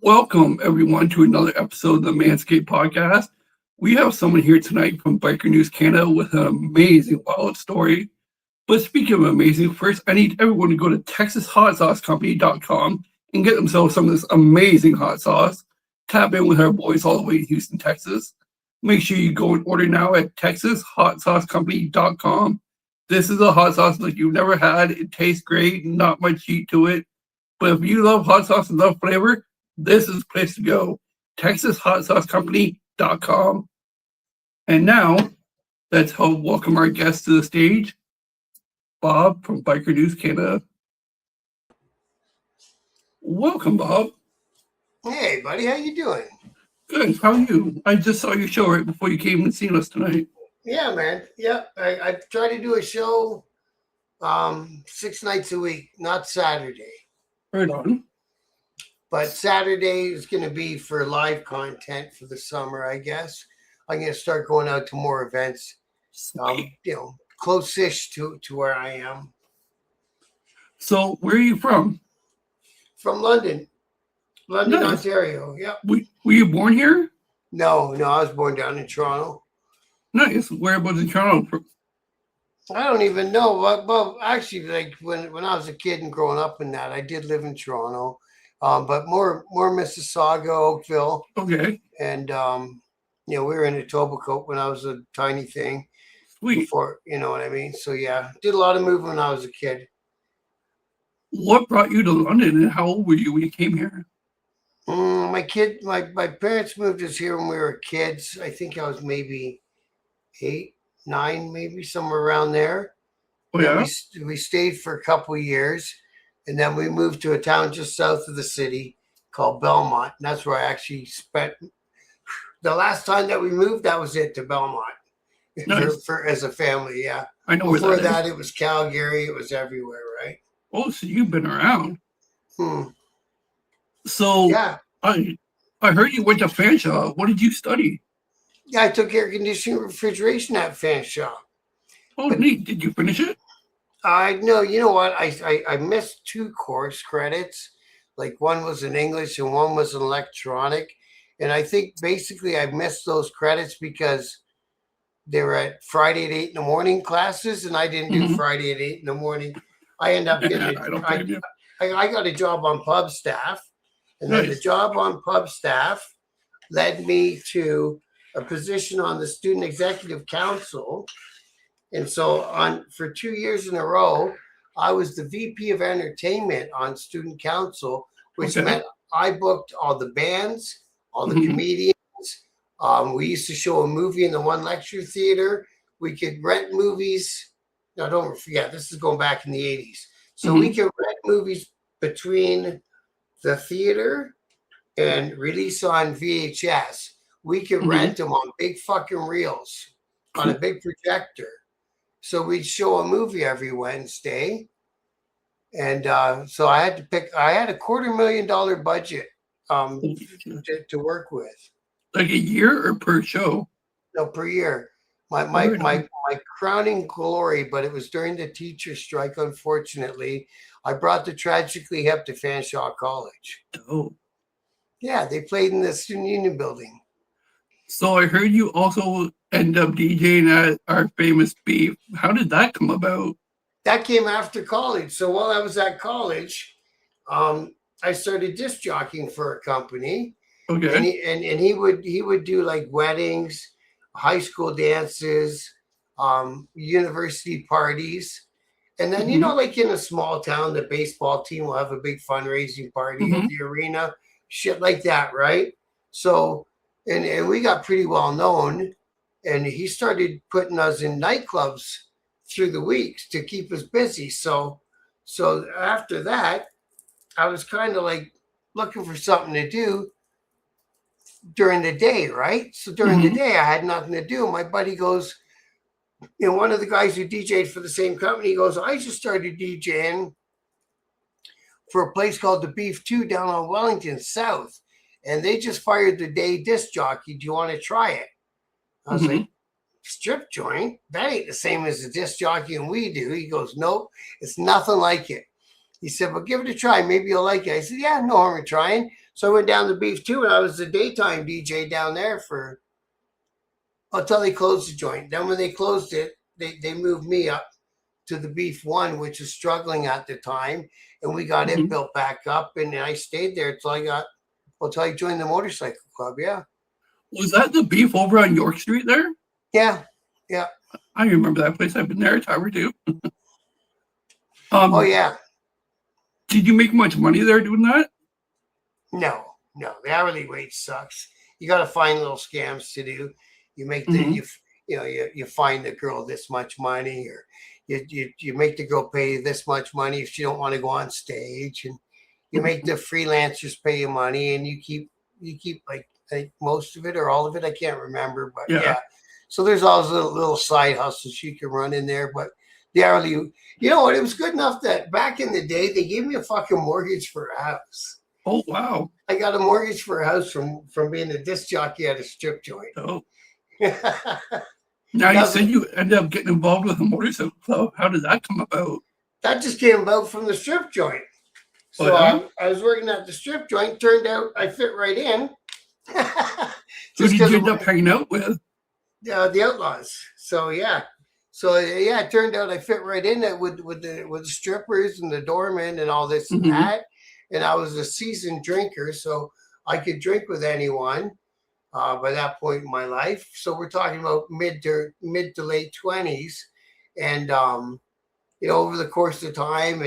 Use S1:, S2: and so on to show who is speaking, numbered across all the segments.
S1: Welcome, everyone, to another episode of the Manscape podcast. We have someone here tonight from Biker News Canada with an amazing wild story. But speaking of amazing, first, I need everyone to go to TexasHotSauceCompany.com and get themselves some of this amazing hot sauce. Tap in with our boys all the way in Houston, Texas. Make sure you go and order now at TexasHotSauceCompany.com. This is a hot sauce like you've never had. It tastes great, not much heat to it. But if you love hot sauce and love flavor, this is the place to go. TexasHotSauceCompany.com. And now, let's help welcome our guest to the stage, Bob from Biker News Canada. Welcome, Bob.
S2: Hey, buddy, how you doing?
S1: Good. How are you? I just saw your show right before you came and seen us tonight.
S2: Yeah, man. Yeah, I try to do a show 6 nights a week, not Saturday.
S1: Right on.
S2: But Saturday is going to be for live content for the summer, I guess. I'm going to start going out to more events, close-ish to where I am.
S1: So, where are you from?
S2: From London,
S1: Nice.
S2: Ontario. Yep.
S1: Were you born here?
S2: No, I was born down in Toronto.
S1: Nice. Whereabouts in Toronto?
S2: I don't even know. Well, actually, like when I was a kid and growing up in that, I did live in Toronto. But more Mississauga, Oakville.
S1: Okay.
S2: And, we were in Etobicoke when I was a tiny thing.
S1: Sweet.
S2: Before, you know what I mean? So, yeah, did a lot of moving when I was a kid.
S1: What brought you to London, and how old were you when you came here?
S2: My parents moved us here when we were kids. I think I was maybe 8, 9, maybe somewhere around there.
S1: Oh, yeah?
S2: We stayed for a couple of years. And then we moved to a town just south of the city called Belmont. And that's where I actually spent the last time that we moved. That was it, to Belmont.
S1: Nice.
S2: for as a family. Yeah.
S1: I know
S2: Before
S1: where that
S2: that,
S1: is.
S2: it was Calgary. It was everywhere, right?
S1: Oh, so you've been around. So
S2: Yeah.
S1: I heard you went to Fanshawe. What did you study?
S2: Yeah, I took air conditioning and refrigeration at Fanshawe.
S1: Oh, neat. Did you finish it?
S2: I know. You know what? I missed 2 course credits. Like one was in English and one was in electronic. And I think basically I missed those credits because they were at Friday at 8 in the morning classes, and I didn't do Friday at 8 in the morning. I ended up getting I got a job on pub staff, and then the job on pub staff led me to a position on the Student Executive Council. And so for 2 years in a row, I was the VP of Entertainment on Student Council, which meant I booked all the bands, all the comedians. We used to show a movie in the one lecture theater. We could rent movies. Now, don't forget, this is going back in the 80s. So we could rent movies between the theater and release on VHS. We could rent them on big fucking reels on a big projector. So we'd show a movie every Wednesday. And so I had a $250,000 budget to work with.
S1: Like a year or per show?
S2: No, per year. My crowning glory, but it was during the teacher strike, unfortunately. I brought the Tragically Hip to Fanshawe College.
S1: Oh.
S2: Yeah, they played in the Student Union building.
S1: So I heard you also end up DJing at our famous Beef. How did that come about?
S2: That came after college. So while I was at college, I started disc jockeying for a company.
S1: Okay.
S2: And he would do like weddings, high school dances, university parties. And then, like in a small town, the baseball team will have a big fundraising party at the arena, shit like that, right? So, and we got pretty well known. And he started putting us in nightclubs through the weeks to keep us busy. So after that, I was kind of like looking for something to do during the day, right? So during the day, I had nothing to do. My buddy goes, one of the guys who DJ'd for the same company goes, I just started DJing for a place called the Beef 2 down on Wellington South. And they just fired the day disc jockey. Do you want to try it? I was like, strip joint? That ain't the same as the disc jockey and we do. He goes, nope, it's nothing like it. He said, well, give it a try. Maybe you'll like it. I said, yeah, no harm in trying. So I went down to Beef 2, and I was the daytime DJ down there until they closed the joint. Then when they closed it, they moved me up to the Beef 1, which was struggling at the time, and we got it built back up, and I stayed there until I joined the motorcycle club. Yeah.
S1: Was that the Beef over on York Street there?
S2: Yeah.
S1: I remember that place. I've been there a time or two.
S2: Oh yeah.
S1: Did you make much money there doing that?
S2: No. The hourly wage sucks. You got to find little scams to do. You make you find the girl this much money, or you make the girl pay this much money if she don't want to go on stage, and you make the freelancers pay you money, and you keep like I think most of it or all of it. I can't remember, but yeah. So there's all those little side hustles you can run in there, but the hourly, you know what? It was good enough that back in the day they gave me a fucking mortgage for a house.
S1: Oh wow!
S2: I got a mortgage for a house from being a disc jockey at a strip joint.
S1: Oh. Now you said you ended up getting involved with a motorcycle club. How did that come about?
S2: That just came about from the strip joint. So I was working at the strip joint. Turned out I fit right in.
S1: Who did you end up hanging out with?
S2: The Outlaws. So it turned out I fit right in it with the strippers and the doormen and all this and that. And I was a seasoned drinker, so I could drink with anyone by that point in my life. So we're talking about mid to late 20s, and over the course of time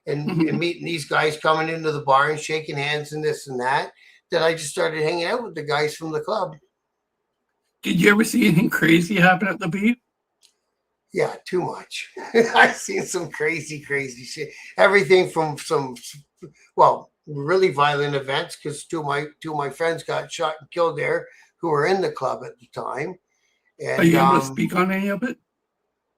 S2: and meeting these guys coming into the bar and shaking hands and this and that I just started hanging out with the guys from the club.
S1: Did you ever see anything crazy happen at the Beef?
S2: Yeah, too much. I've seen some crazy shit. Everything from some, really violent events, because two of my friends got shot and killed there who were in the club at the time. And,
S1: are you able to speak on any of it?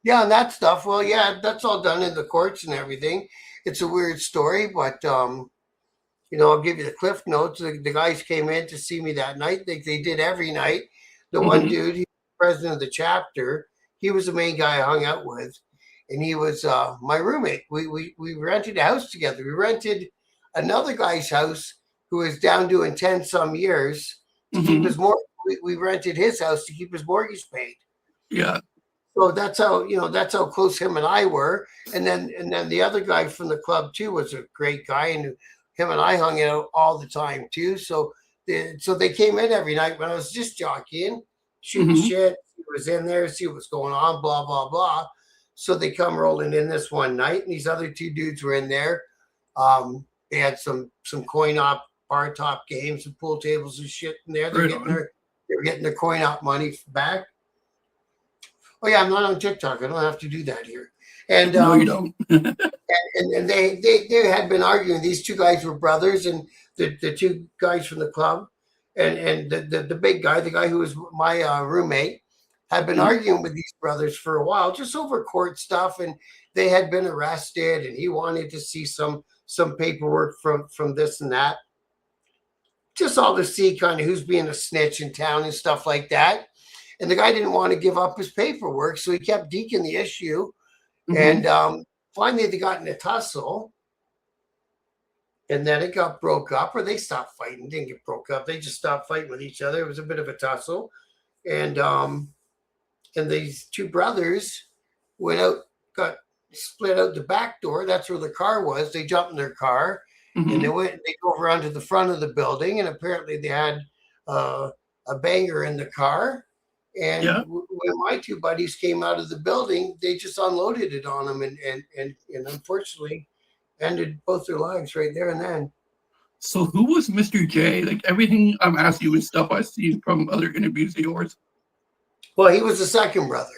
S2: Yeah, and that stuff. Well, yeah, that's all done in the courts and everything. It's a weird story, but I'll give you the cliff notes. The guys came in to see me that night. They did every night. The one dude, he was president of the chapter. He was the main guy I hung out with, and he was my roommate. We rented a house together. We rented another guy's house who was down doing 10 some years to keep his mortgage. We rented his house to keep his mortgage paid.
S1: Yeah.
S2: So that's how close him and I were. And then the other guy from the club too was a great guy, and him and I hung out all the time too. So they came in every night when I was just jockeying, shooting shit. He was in there, see what's going on, blah, blah, blah. So they come rolling in this one night, and these other two dudes were in there. They had some coin op, bar top games and pool tables and shit in there. They were getting their coin op money back. Oh yeah, I'm not on TikTok. I don't have to do that here. And
S1: no, you don't.
S2: and they had been arguing. These two guys were brothers, and the two guys from the club, and the big guy, the guy who was my roommate, had been arguing with these brothers for a while, just over court stuff, and they had been arrested, and he wanted to see some paperwork from this and that, just all to see kind of who's being a snitch in town and stuff like that. And the guy didn't want to give up his paperwork, so he kept deking the issue. And finally they got in a tussle, and then it got broke up, or they stopped fighting. Didn't get broke up, they just stopped fighting with each other. It was a bit of a tussle, and these two brothers went out, got split out the back door. That's where the car was. They jumped in their car, and they drove around to the front of the building, and apparently they had a banger in the car. And when my two buddies came out of the building, they just unloaded it on them, and unfortunately ended both their lives right there and then.
S1: So who was Mr. J? Like, everything I'm asking you is stuff I've seen from other interviews of yours.
S2: Well, he was the second brother.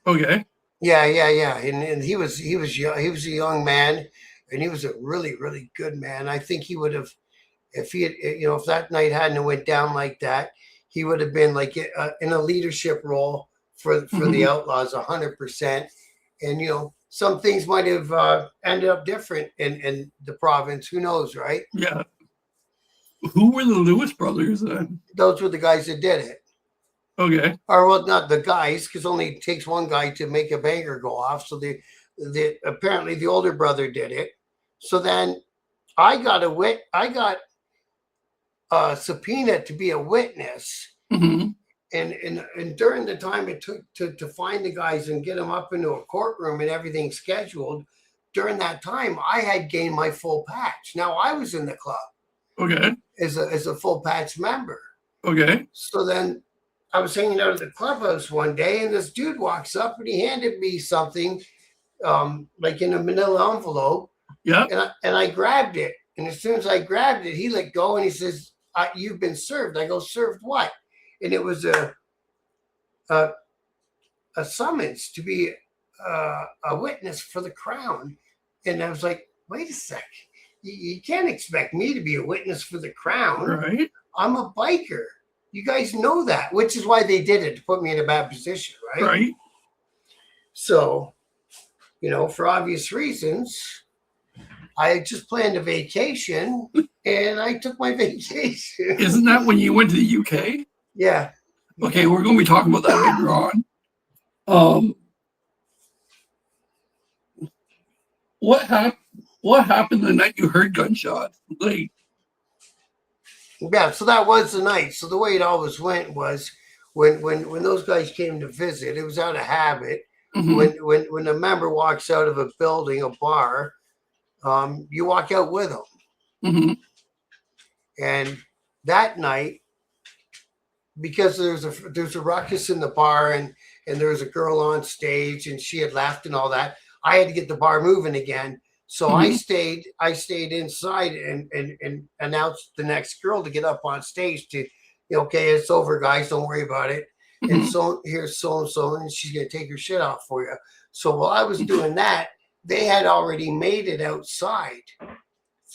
S2: Okay. Yeah. And he was young. He was a young man, and he was a really, really good man. I think he would have, if that night hadn't went down like that, he would have been like in a leadership role for the Outlaws 100%. And, some things might have ended up different in the province. Who knows, right?
S1: Yeah. Who were the Lewis brothers then?
S2: Those were the guys that did it.
S1: Okay.
S2: Or, well, not the guys, because only takes one guy to make a banger go off. So apparently the older brother did it. So then I got subpoena to be a witness.
S1: Mm-hmm.
S2: And during the time it took to find the guys and get them up into a courtroom and everything scheduled, during that time I had gained my full patch. Now I was in the club
S1: Okay.
S2: as a full patch member.
S1: Okay.
S2: So then I was hanging out at the clubhouse one day, and this dude walks up and he handed me something, like in a manila envelope.
S1: Yeah.
S2: And I grabbed it. And as soon as I grabbed it, he let go and he says, "You've been served." I go, "Served what?" And it was a summons to be a witness for the crown. And I was like, "Wait a sec. You can't expect me to be a witness for the crown.
S1: Right.
S2: I'm a biker. You guys know that," which is why they did it, to put me in a bad position, right?
S1: Right.
S2: So, for obvious reasons, I had just planned a vacation and I took my vacation.
S1: Isn't that when you went to the UK?
S2: Yeah.
S1: Okay, we're going to be talking about that later on. What happened the night you heard gunshots? Like,
S2: Yeah, so that was the night. So the way it always went was when those guys came to visit, it was out of habit.
S1: mm-hmm.
S2: When a member walks out of a building, a bar, you walk out with them.
S1: Mm-hmm.
S2: And that night, because there's a ruckus in the bar and there was a girl on stage and she had left and all that, I had to get the bar moving again. So
S1: Mm-hmm.
S2: I stayed inside and announced the next girl to get up on stage to, "Okay, it's over, guys. Don't worry about it. And
S1: Mm-hmm.
S2: so here's so and so, and she's gonna take her shit off for you." So while I was doing that, they had already made it outside,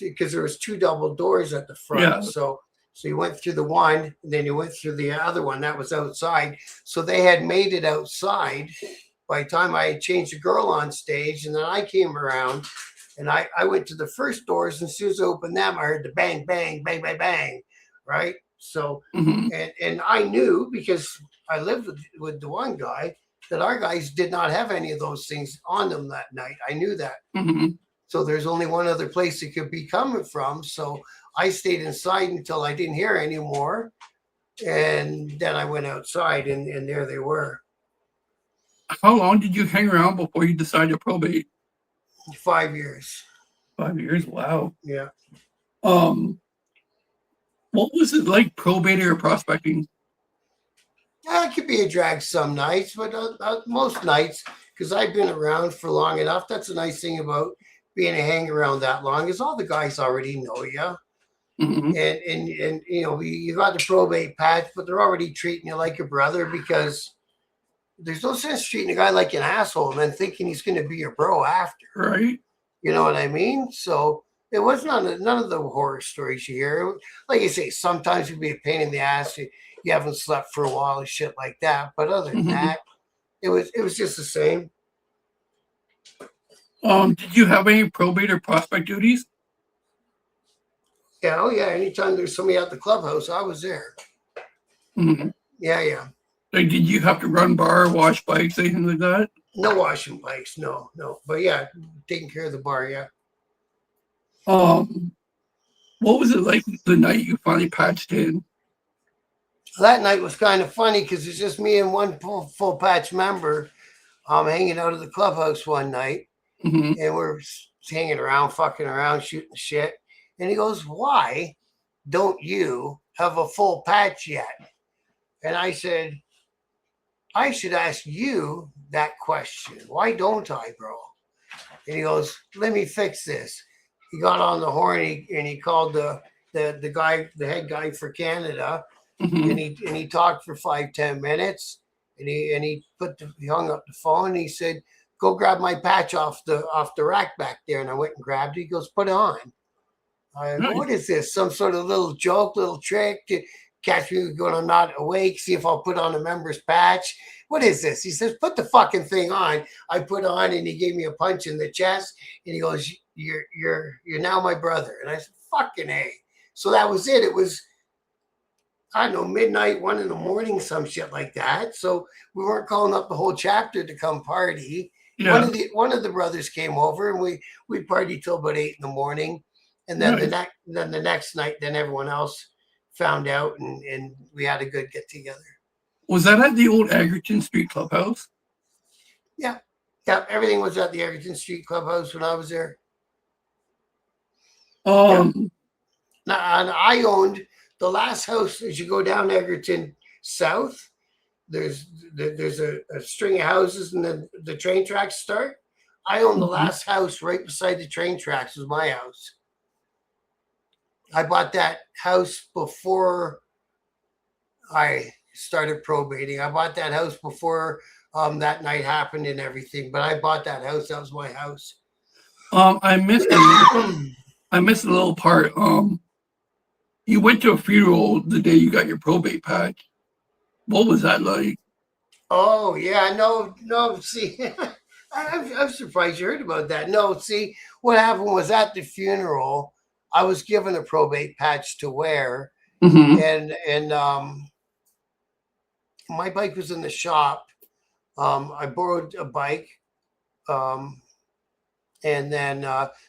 S2: because there was two double doors at the front.
S1: Yeah.
S2: So you went through the one, and then you went through the other one that was outside. So they had made it outside by the time I had changed the girl on stage, and then I came around and I went to the first doors, and as soon as I opened them, I heard the bang, bang, bang, bang, bang, right? So,
S1: Mm-hmm.
S2: and I knew, because I lived with the one guy, that our guys did not have any of those things on them that night. I knew that.
S1: Mm-hmm.
S2: So there's only one other place it could be coming from. So I stayed inside until I didn't hear anymore. And then I went outside, and there they were.
S1: How long did you hang around before you decided to probate?
S2: 5 years.
S1: 5 years. Wow.
S2: Yeah.
S1: What was it like probating or prospecting?
S2: It could be a drag some nights, but most nights, because I've been around for long enough. That's a nice thing about being a hang around that long, is all the guys already know you.
S1: Mm-hmm.
S2: And you got the probate patch, but they're already treating you like a brother, because there's no sense treating a guy like an asshole and then thinking he's going to be your bro after.
S1: Right.
S2: You know what I mean? So it was none of the horror stories you hear. Like I say, sometimes it'd be a pain in the ass. You haven't slept for a while and shit like that. But other than
S1: Mm-hmm.
S2: that, it was just the same.
S1: Did you have any probate or prospect duties?
S2: Yeah, oh yeah. Anytime there's somebody at the clubhouse, I was there.
S1: Mm-hmm.
S2: Yeah.
S1: Like, did you have to run bar, wash bikes, anything like that?
S2: No washing bikes, no. But yeah, taking care of the bar, yeah.
S1: What was it like the night you finally patched in?
S2: That night was kind of funny, because it's just me and one full patch member hanging out at the clubhouse one night.
S1: Mm-hmm.
S2: And we're hanging around, fucking around, shooting shit. And he goes, "Why don't you have a full patch yet?" And I said, "I should ask you that question. Why don't I, bro?" And he goes, "Let me fix this." He got on the horn and he called the guy, the head guy for Canada,
S1: Mm-hmm.
S2: and he talked for 5-10 minutes, and he hung up the phone, and he said, "Go grab my patch off the rack back there." And I went and grabbed it. He goes, "Put it on." I go,
S1: Nice.
S2: "What is this? Some sort of little joke, little trick to catch me when I'm not awake? See if I'll put on a member's patch? What is this?" He says, "Put the fucking thing on." I put on, and he gave me a punch in the chest, and he goes, "You're now my brother." And I said, "Fucking A." So that was it. It was, I don't know, midnight, 1 a.m, some shit like that. So we weren't calling up the whole chapter to come party.
S1: Yeah.
S2: One of the brothers came over, and we partied till about 8 a.m. And then
S1: Nice.
S2: the next night, then everyone else found out, and we had a good get together.
S1: Was that at the old Egerton Street Clubhouse?
S2: Yeah. Yeah. Everything was at the Egerton Street Clubhouse when I was there. Now, and I owned the last house as you go down Egerton South. There's a string of houses and then the train tracks start. I own the last house right beside the train tracks was my house. I bought that house before I started probating. I bought that house before that night happened and everything, but I bought that house. That was my house.
S1: I missed a little part. You went to a funeral the day you got your probate patch. What was that like?
S2: Oh yeah, no. See, I'm surprised you heard about that. No, see, what happened was at the funeral, I was given a probate patch to wear, and my bike was in the shop. I borrowed a bike, and then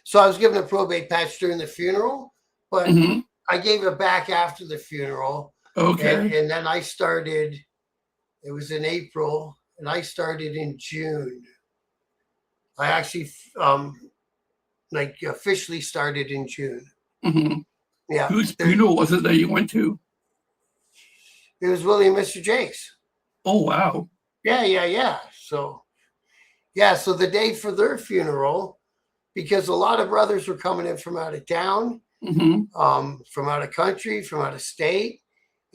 S2: so I was given a probate patch during the funeral, but I gave it back after the funeral.
S1: Okay.
S2: And then I started. It was in April, and I started in June. I actually officially started in June. Yeah.
S1: Whose funeral was it that you went to?
S2: It was Willie and Mr. Jake's.
S1: Oh wow.
S2: Yeah. So the day for their funeral, because a lot of brothers were coming in from out of town, from out of country, from out of state,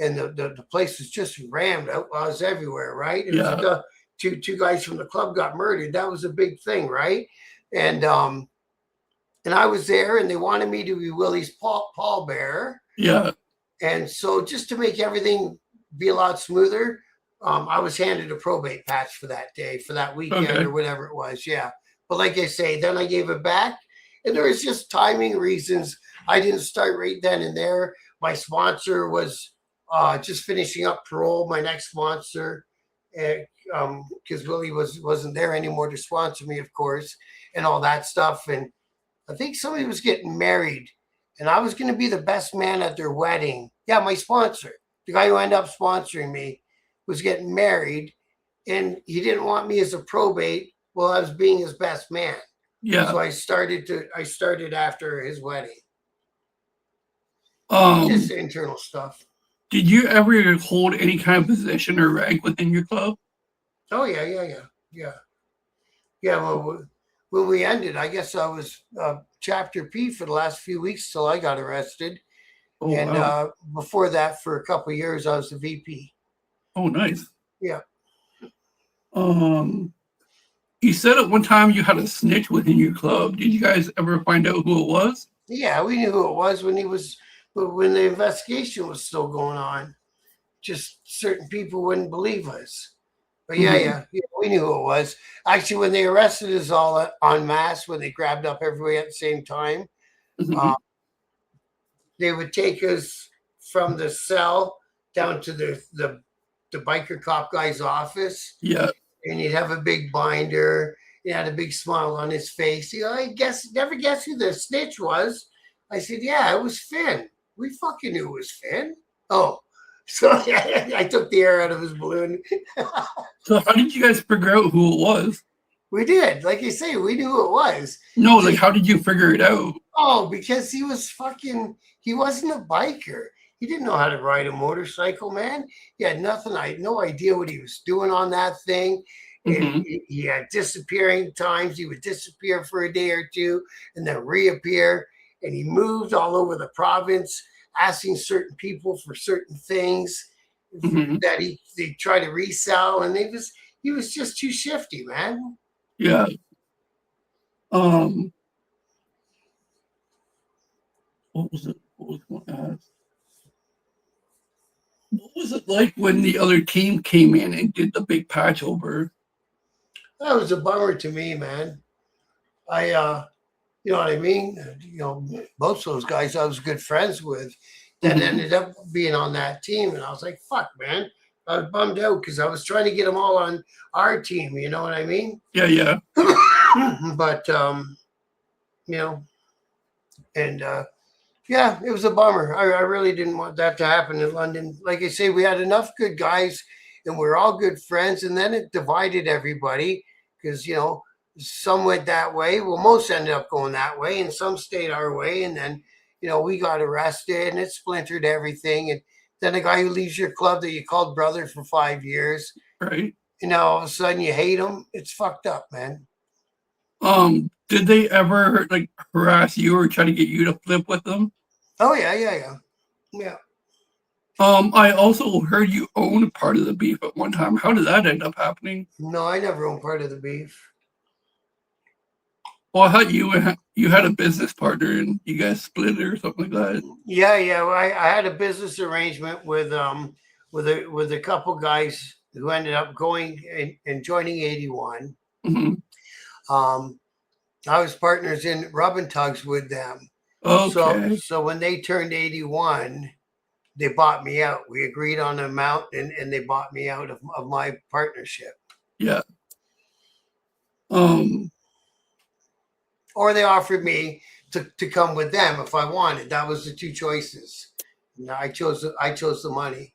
S2: and the place was just rammed. Outlaws everywhere, right? It was two guys from the club got murdered. That was a big thing, right? And I was there, and they wanted me to be Willie's pallbearer.
S1: Yeah.
S2: And so just to make everything be a lot smoother, I was handed a probate patch for that day, for that weekend or whatever it was. Yeah. But like I say, then I gave it back, and there was just timing reasons. I didn't start right then and there. My sponsor was just finishing up parole, my next sponsor, because Willie wasn't there anymore to sponsor me, of course, and all that stuff. And I think somebody was getting married, and I was going to be the best man at their wedding. Yeah, my sponsor, the guy who ended up sponsoring me, was getting married, and he didn't want me as a probate while I was being his best man.
S1: Yeah.
S2: So I started after his wedding. Just internal stuff.
S1: Did you ever hold any kind of position or rank within your club?
S2: Oh yeah. Well, when we ended, I guess I was chapter P for the last few weeks till I got arrested, before that, for a couple of years, I was the VP.
S1: Oh, nice.
S2: Yeah.
S1: You said at one time you had a snitch within your club. Did you guys ever find out who it was?
S2: Yeah, we knew who it was when the investigation was still going on. Just certain people wouldn't believe us. But yeah, we knew who it was. Actually, when they arrested us all en masse, when they grabbed up everybody at the same time, they would take us from the cell down to the biker cop guy's office.
S1: Yeah.
S2: And he'd have a big binder. He had a big smile on his face. Never guess who the snitch was. I said, yeah, it was Finn. We fucking knew it was Finn. Oh, so I took the air out of his balloon.
S1: So how did you guys figure out who it was?
S2: We did. Like I say, we knew who it was.
S1: No, like how did you figure it out?
S2: Oh, because he wasn't a biker. He didn't know how to ride a motorcycle, man. He had nothing. I had no idea what he was doing on that thing. And he had disappearing times. He would disappear for a day or two and then reappear. And he moved all over the province, asking certain people for certain things that they try to resell. And he was just too shifty, man.
S1: Yeah. What was it? What was I going to ask? What was it like when the other team came in and did the big patch over?
S2: That was a bummer to me, man. You know what I mean? Most of those guys I was good friends with that ended up being on that team. And I was like, fuck, man. I was bummed out because I was trying to get them all on our team. You know what I mean?
S1: Yeah.
S2: But, and Yeah, it was a bummer. I really didn't want that to happen in London. Like I say, we had enough good guys and we are all good friends. And then it divided everybody because, some went that way. Well, most ended up going that way and some stayed our way. And then, we got arrested and it splintered everything. And then a guy who leaves your club that you called brother for 5 years,
S1: Right.
S2: all of a sudden you hate him. It's fucked up, man.
S1: Did they ever like harass you or try to get you to flip with them?
S2: Oh, yeah.
S1: I also heard you owned part of the beef at one time. How did that end up happening?
S2: No, I never owned part of the beef.
S1: Well, I thought you had a business partner and you guys split it or something like that.
S2: Yeah. Well, I had a business arrangement with a couple guys who ended up going and joining 81.
S1: Mm-hmm.
S2: I was partners in rubbing tugs with them.
S1: Okay.
S2: So when they turned 81, they bought me out. We agreed on an amount and they bought me out of my partnership.
S1: Yeah.
S2: Or they offered me to come with them if I wanted. That was the two choices. And I chose the money.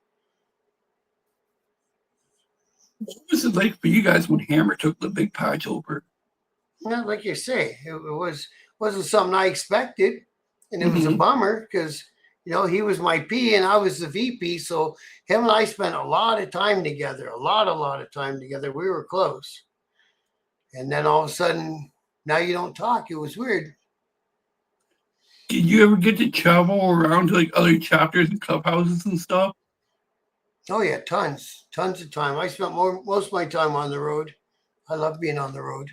S1: What was it like for you guys when Hammer took the big patch over?
S2: Yeah, like you say, it wasn't something I expected, and it was a bummer because he was my P and I was the VP. So him and I spent a lot of time together, a lot of time together. We were close, and then all of a sudden, now you don't talk. It was weird.
S1: Did you ever get to travel around to like other chapters and clubhouses and stuff?
S2: Oh yeah, tons of time. I spent most of my time on the road. I love being on the road.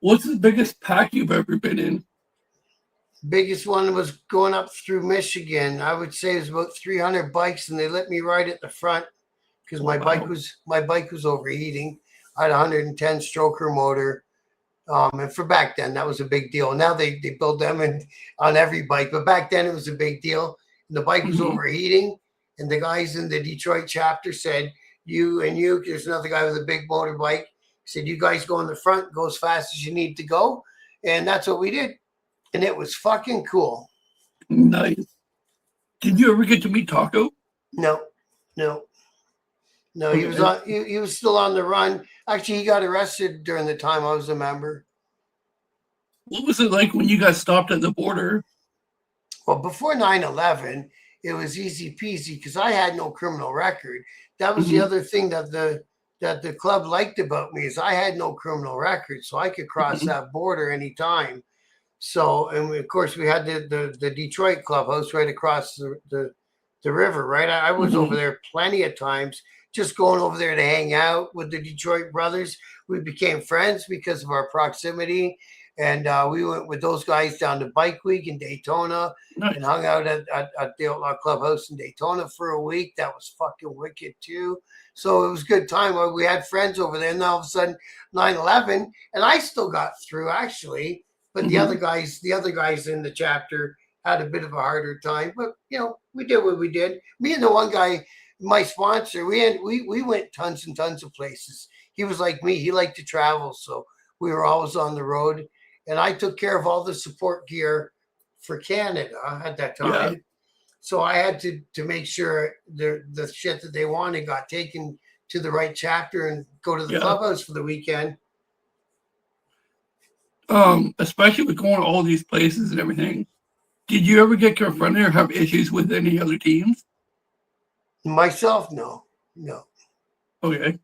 S1: What's the biggest pack you've ever been in?
S2: Biggest one was going up through Michigan. I would say it was about 300 bikes, and they let me ride at the front because my bike was overheating. I had a 110 stroker motor, and for back then that was a big deal. Now they build them on every bike, but back then it was a big deal. And the bike was overheating, and the guys in the Detroit chapter said, "You and you." There's another guy with a big motorbike. Said, "You guys go in the front, go as fast as you need to go," and that's what we did. And it was fucking cool.
S1: Nice. Did you ever get to meet Taco?
S2: No. He was on. He was still on the run. Actually, he got arrested during the time I was a member.
S1: What was it like when you guys stopped at the border?
S2: Well, before 9/11, it was easy peasy because I had no criminal record. That was the other thing that the club liked about me is I had no criminal record, so I could cross that border anytime. So, and of course, we had the Detroit clubhouse right across the river, right? I was over there plenty of times, just going over there to hang out with the Detroit brothers. We became friends because of our proximity. And we went with those guys down to Bike Week in Daytona and hung out at the Outlaw Clubhouse in Daytona for a week. That was fucking wicked too. So it was a good time. We had friends over there. And all of a sudden, 9/11, and I still got through actually. But the other guys in the chapter had a bit of a harder time. But we did what we did. Me and the one guy, my sponsor, we went tons and tons of places. He was like me. He liked to travel, so we were always on the road. And I took care of all the support gear for Canada at that time. Yeah. So I had to make sure the shit that they wanted got taken to the right chapter and go to the clubhouse for the weekend.
S1: Especially with going to all these places and everything. Did you ever get confronted or have issues with any other teams?
S2: Myself, no.
S1: Okay.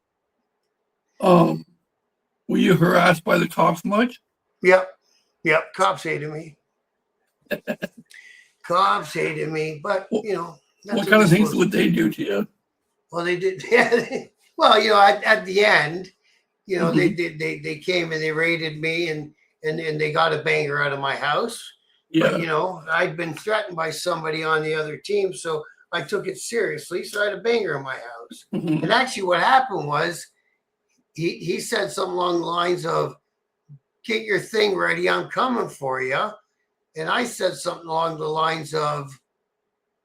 S1: Were you harassed by the cops much?
S2: Yep. Cops hated me. But
S1: what kind of things would they do to you?
S2: Well, they did. Yeah. Well, at the end, they came and they raided me and they got a banger out of my house. Yeah. But I'd been threatened by somebody on the other team, so I took it seriously. So I had a banger in my house. And actually, what happened was he said something along the lines of, "Get your thing ready, I'm coming for you." And I said something along the lines of,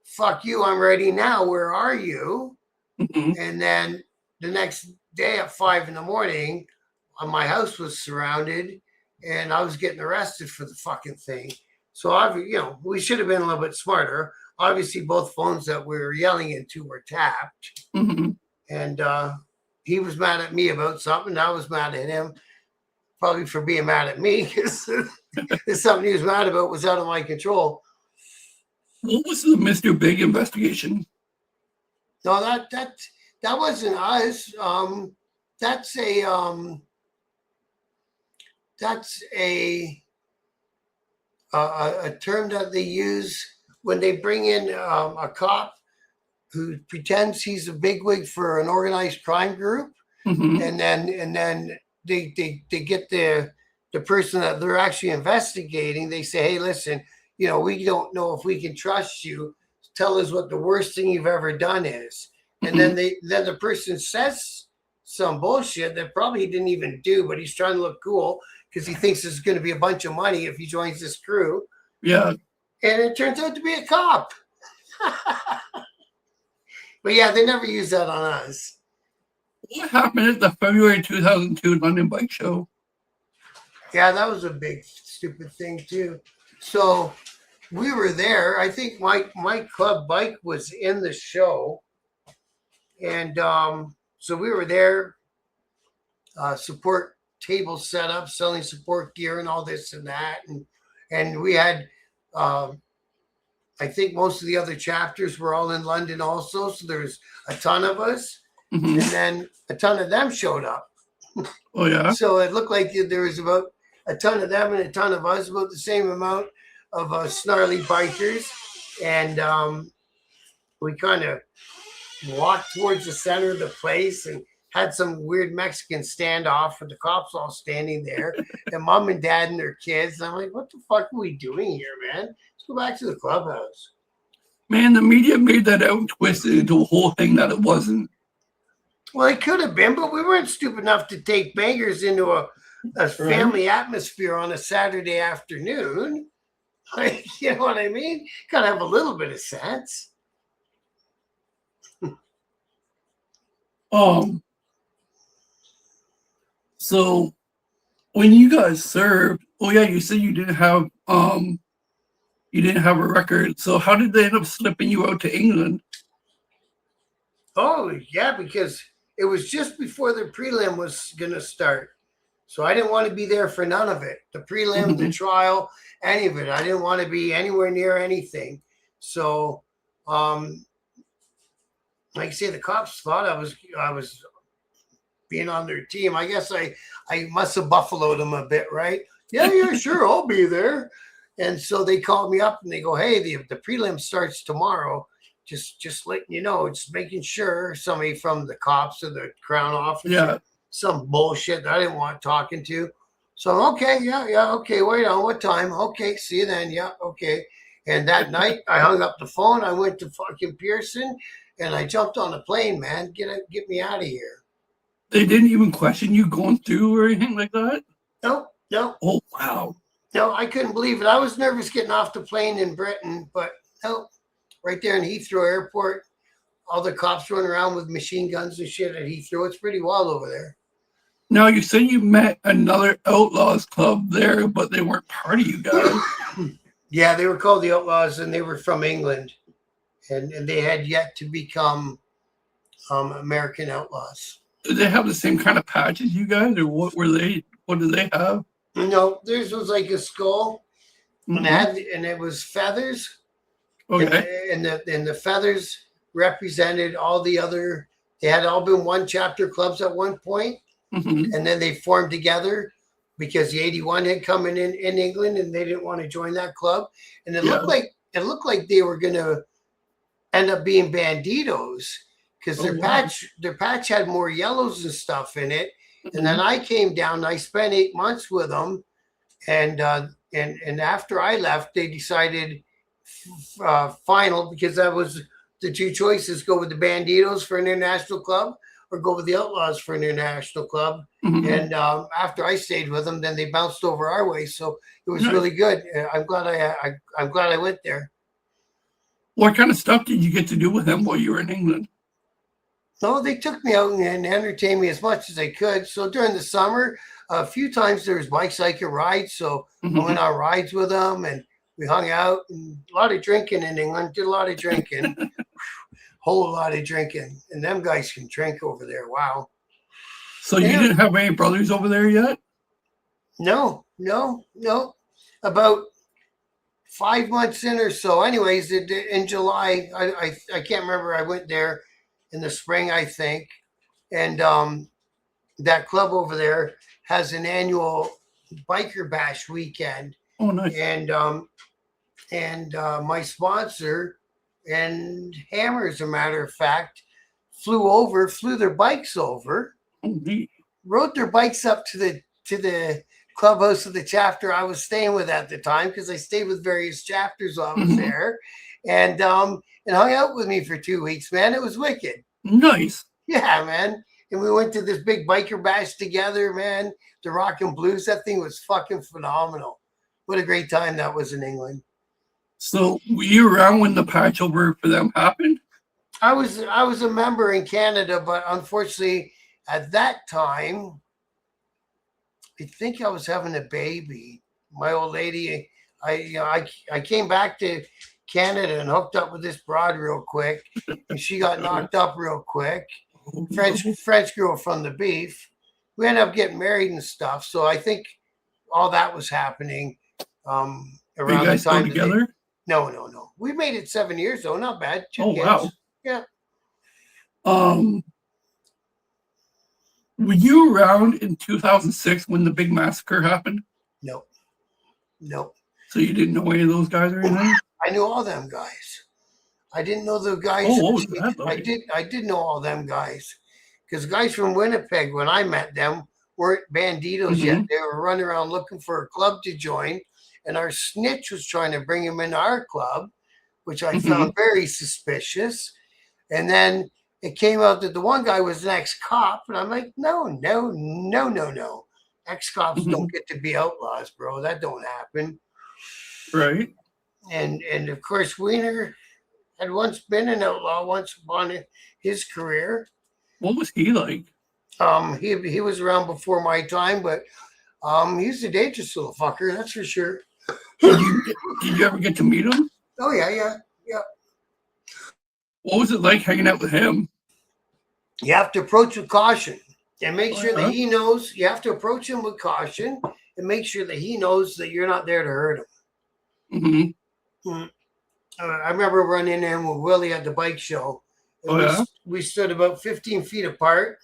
S2: "Fuck you, I'm ready now. Where are you?" And then the next day at 5 a.m, my house was surrounded and I was getting arrested for the fucking thing. So we should have been a little bit smarter. Obviously, both phones that we were yelling into were tapped, and he was mad at me about something. I was mad at him, probably for being mad at me because something he was mad about was out of my control.
S1: What was the Mr. Big investigation?
S2: No, that wasn't us. That's a term that they use when they bring in a cop who pretends he's a bigwig for an organized crime group, and then they get the person that they're actually investigating. They say, "Hey, listen, we don't know if we can trust you. Tell us what the worst thing you've ever done is." And then the person says some bullshit that probably he didn't even do, but he's trying to look cool because he thinks there's going to be a bunch of money if he joins this crew.
S1: Yeah.
S2: And it turns out to be a cop. But yeah, they never use that on us.
S1: What happened at the February 2002 London Bike Show?
S2: Yeah, that was a big stupid thing too. So we were there. I think my club bike was in the show. And so we were there, support table set up, selling support gear and all this and that. And we had, I think most of the other chapters were all in London also. So there's a ton of us. And then a ton of them showed up.
S1: Oh, yeah.
S2: So it looked like there was about a ton of them and a ton of us, about the same amount of snarly bikers. And we kind of walked towards the center of the place and had some weird Mexican standoff with the cops all standing there, and mom and dad and their kids. And I'm like, what the fuck are we doing here, man? Let's go back to the clubhouse.
S1: Man, the media made that out and twisted into a whole thing that it wasn't.
S2: Well, it could have been, but we weren't stupid enough to take bangers into a family atmosphere on a Saturday afternoon. Like, you know what I mean? Gotta have a little bit of sense.
S1: So when you guys served, oh yeah, you said you didn't have a record. So how did they end up slipping you out to England?
S2: Oh yeah, because it was just before the prelim was gonna start. So I didn't want to be there for none of it. The prelim, the trial, any of it. I didn't want to be anywhere near anything. So like I say, the cops thought I was being on their team. I guess I must have buffaloed them a bit, right? Yeah, sure, I'll be there. And so they called me up and they go, hey, the prelim starts tomorrow. Just letting you know, just making sure somebody from the cops or the Crown officer, some bullshit that I didn't want talking to. So, okay, okay, wait on, what time? Okay, see you then, yeah, okay. And that night, I hung up the phone. I went to fucking Pearson, and I jumped on a plane, man. Get me out of here.
S1: They didn't even question you going through or anything like that?
S2: No.
S1: Oh, wow.
S2: No, I couldn't believe it. I was nervous getting off the plane in Britain, but no, right there in Heathrow Airport, all the cops running around with machine guns and shit at Heathrow. It's pretty wild over there.
S1: Now, you said you met another Outlaws club there, but they weren't part of you guys.
S2: Yeah, they were called the Outlaws, and they were from England. And they had yet to become American Outlaws.
S1: Did they have the same kind of patch as you guys, or what did they have?
S2: No, theirs was like a skull, and it was feathers.
S1: Okay.
S2: And the feathers represented all the other. They had all been one chapter clubs at one point, and then they formed together because the 81 had come in England, and they didn't want to join that club. And it looked like they were going to end up being Banditos because their patch had more yellows and stuff in it. And then I came down and I spent 8 months with them. And after I left, they decided final, because that was the two choices: go with the Banditos for an international club or go with the Outlaws for an international club. And after I stayed with them, then they bounced over our way. So it was really good. I'm glad I went there.
S1: What kind of stuff did you get to do with them while you were in England?
S2: No, they took me out and entertained me as much as they could. So during the summer, A few times there was bikes I could ride, so I went
S1: Mhm.
S2: on rides with them, and we hung out. And a lot of drinking in England. Did a lot of drinking, whole lot of drinking, and them guys can drink over there. Wow.
S1: So
S2: And
S1: you didn't have any brothers over there yet?
S2: no, no, no. About 5 months in or so. Anyways, in July, I can't remember. I went there in the spring, I think, and that club over there has an annual biker bash weekend,
S1: Oh, nice.
S2: and my sponsor and Hammer, as a matter of fact, flew their bikes over,
S1: Oh, neat.
S2: rode their bikes up to the clubhouse of the chapter I was staying with at the time, because I stayed with various chapters while I was
S1: Mhm.
S2: there, and hung out with me for 2 weeks. Man, it was wicked.
S1: Nice.
S2: Yeah, man. And we went to this big biker bash together, man. The Rock and Blues. That thing was fucking phenomenal. What a great time that was in England.
S1: So were you around when the patch over for them happened?
S2: I was a member in Canada, but unfortunately at that time, I think I was having a baby. My old lady, I came back to Canada and hooked up with this broad real quick, and she got knocked up real quick.
S1: Oh,
S2: French girl from the beef. We ended up getting married and stuff. So I think all that was happening
S1: are you
S2: around the
S1: guys still
S2: time that they.
S1: together?
S2: No, no, no. We made it 7 years though. Not bad. Two
S1: Oh,
S2: kids.
S1: wow.
S2: Yeah.
S1: Um, were you around in 2006 when the big massacre happened?
S2: No, no.
S1: So you didn't know any of those guys or anything?
S2: I knew all them guys. I didn't know the guys.
S1: Oh, what was that
S2: I
S1: like?
S2: did. I did know all them guys, because guys from Winnipeg, when I met them, weren't banditos yet.
S1: Mhm.
S2: They were running around looking for a club to join, and our snitch was trying to bring them in our club, which I found
S1: Mhm.
S2: very suspicious. And then it came out that the one guy was an ex-cop, and I'm like, no, no, no, no, no. Ex-cops don't
S1: Mhm.
S2: get to be outlaws, bro. That don't happen.
S1: Right.
S2: And of course, Wiener had once been an outlaw once upon his career.
S1: What was he like?
S2: He was around before my time, but he's a dangerous little fucker, that's for sure.
S1: Did you ever get to meet him?
S2: Oh yeah, yeah, yeah.
S1: What was it like hanging out with him?
S2: You have to approach with caution and make
S1: Oh,
S2: sure that
S1: yeah.
S2: he knows. You have to approach him with caution and make sure that he knows that you're not there to hurt him.
S1: Mhm.
S2: I remember running in with Willie at the bike show, and
S1: Oh, yeah.
S2: we stood about 15 feet apart